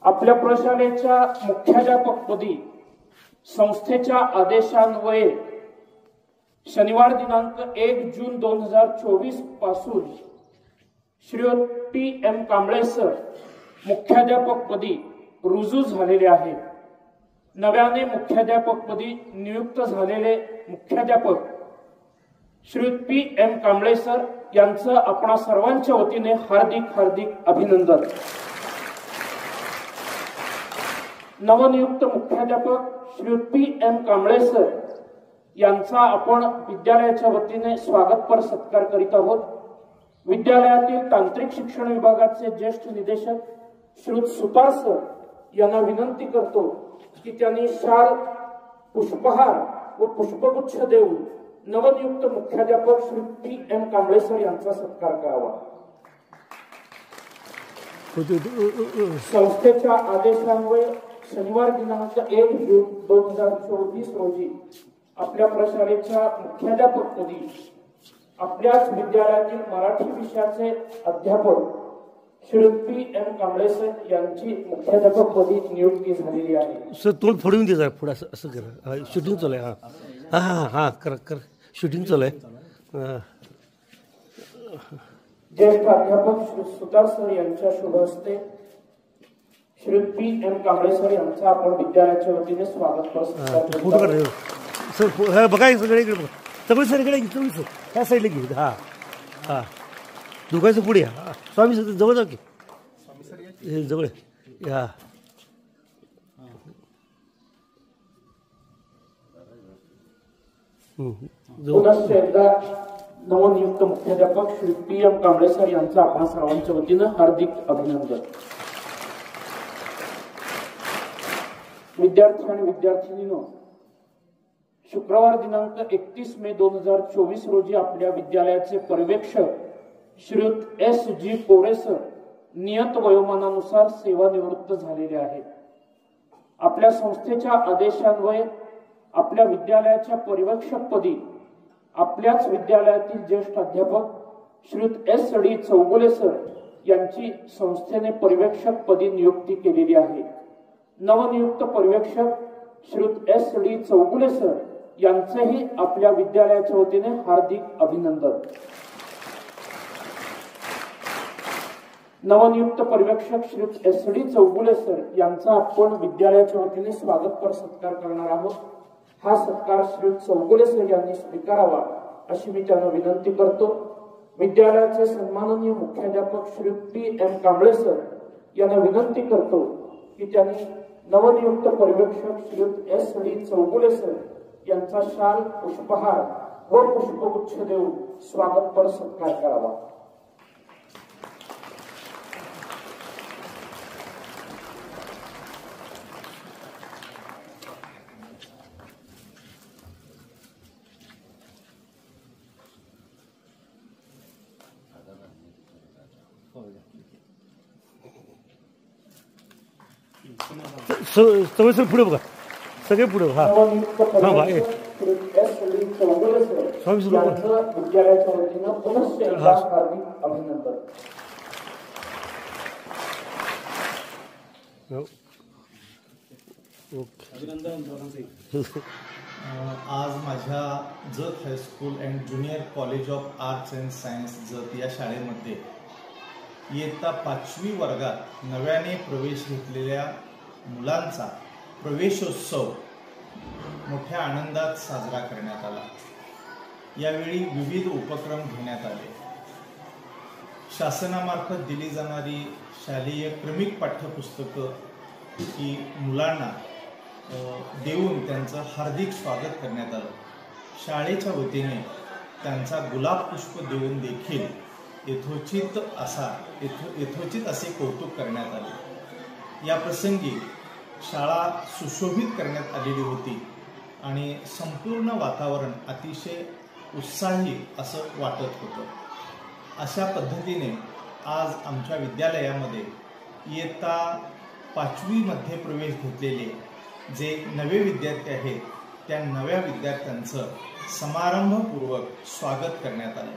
आपल्या प्रशालेच्या मुख्याध्यापकपदी संस्थेच्या आदेशान्वये शनिवार दिनांक 1 जून 2024 पासून श्रीयुत P.M. कांबळे सर मुख्याध्यापकपदी रुजू झालेले आहेत। नव्याने मुख्याध्यापकपदी नियुक्त झालेले मुख्याध्यापक श्रीयुत P.M. कांबळे सर यांचं आपणा सर्वांच्या वतीने हार्दिक अभिनंदन। नवनियुक्त मुख्याध्यापक श्रीयुत P.M. कांबळे सर यांचा आपण विद्यालयाच्या वतीने स्वागतपर सत्कार करीत आहोत। विद्यालयातील तांत्रिक शिक्षण विभागाचे ज्येष्ठ निदेशक श्रीयुत सुतार सर यांना विनंती करतो की त्यांनी शाल, पुष्पहार व पुष्पगुच्छ देऊन नवनियुक्त मुख्याध्यापक श्रीयुत P.M. कांबळे सर यांचा सत्कार करावा। संस्थेच्या आदेशान्वये शनिवार दिनांक 1 जून 2024 रोजी आपल्या प्रशालेच्या मुख्याध्यापकपदी आपल्याच विद्यालयातील मराठी विषयाचे अध्यापक श्रीयुत P.M. कांबळे सर यांची मुख्याध्यापकपदी नियुक्ती झालेली आहे। सर तोंड फोडून दे जरा पुढे असं करा। शूटिंग चालू आहे। हां हां हां कर शूटिंग चालू आहे। ज्येष्ठ अध्यापक श्री सुतार सर यांच्या शुभ हस्ते श्रीयुत P.M. कांबळे सर यांचा आपण विद्यालयाच्या वतीने स्वागतपर फोटो काढ सर। बघा सगळे इकडे बघा, सगळे सर इकडे घेतलं सर, ह्या साईडला घेऊ। हां हां दुखायचं पुढे या स्वामी सर जवळ जाऊ की जवळ या। पुनश्च एकदा नवनियुक्त मुख्याध्यापक श्री P.M. कांबळे सर यांचं आपण सर्वांच्या वतीने हार्दिक अभिनंदन। विद्यार्थी आणि विद्यार्थिनींनो, शुक्रवार दिनांक 31 मे 2024 रोजी आपल्या विद्यालयाचे पर्यवेक्षक श्रीयुत S.G. कोरे सर नियत वयोमानानुसार सेवानिवृत्त झालेले आहेत। आपल्या संस्थेच्या आदेशान्वये आपल्या विद्यालयाच्या पर्यवेक्षकपदी आपल्याच विद्यालयातील ज्येष्ठ अध्यापक श्रीयुत S.D. चौगुले सर यांची संस्थेने पर्यवेक्षकपदी नियुक्ती केलेली आहे। नवनियुक्त पर्यवेक्षक श्रीयुत S.D. चौगुले सर यांचेही आपल्या विद्यालयाच्या वतीने हार्दिक अभिनंदन। नवनियुक्त पर्यवेक्षक श्रीयुत S.D. चौगुले सर यांचा आपण विद्यालयाच्या वतीने स्वागतपर सत्कार करणार आहोत। हा सत्कार श्रीयुत चौगुले सर यांनी स्वीकारावा अशी मी त्यांना विनंती करतो। विद्यालयाचे सन्माननीय मुख्याध्यापक श्रीयुत P.M. कांबळे सर यांना विनंती करतो की त्यांनी नवनियुक्त पर्यवेक्षक श्रीयुत S.D. चौगुले सर यांचा शाल, पुष्पहार व पुष्पगुच्छ देऊन स्वागतपर सत्कार करावा। सर पुढे बघा, सगळे पुढे। हा स्वामी विद्यालयाच्या वतीने पुनश्च एकदा हार्दिक अभिनंदन। आज माझ्या Jath high school and junior college of arts and science Jath या शाळेमध्ये इयत्ता 5वी वर्गात नव्याने प्रवेश घेतलेल्या मुलांचा प्रवेशोत्सव मोठ्या आनंदात साजरा करण्यात आला। यावेळी विविध उपक्रम घेण्यात आले। शासनामार्फत दिली जाणारी शालेय क्रमिक पाठ्यपुस्तकं ही मुलांना देऊन त्यांचं हार्दिक स्वागत करण्यात आलं। शाळेच्या वतीने त्यांचा गुलाब पुष्प देऊन देखील यथोचित असे कौतुक करण्यात आले। या प्रसंगी शाळा सुशोभित करण्यात आलेली होती आणि संपूर्ण वातावरण अतिशय उत्साही असं वाटत होतं। अशा पद्धतीने आज आमच्या विद्यालयामध्ये इयत्ता 5वी मध्ये प्रवेश घेतलेले जे नवे विद्यार्थी आहेत त्या नव्या विद्यार्थ्यांचं समारंभपूर्वक स्वागत करण्यात आलं।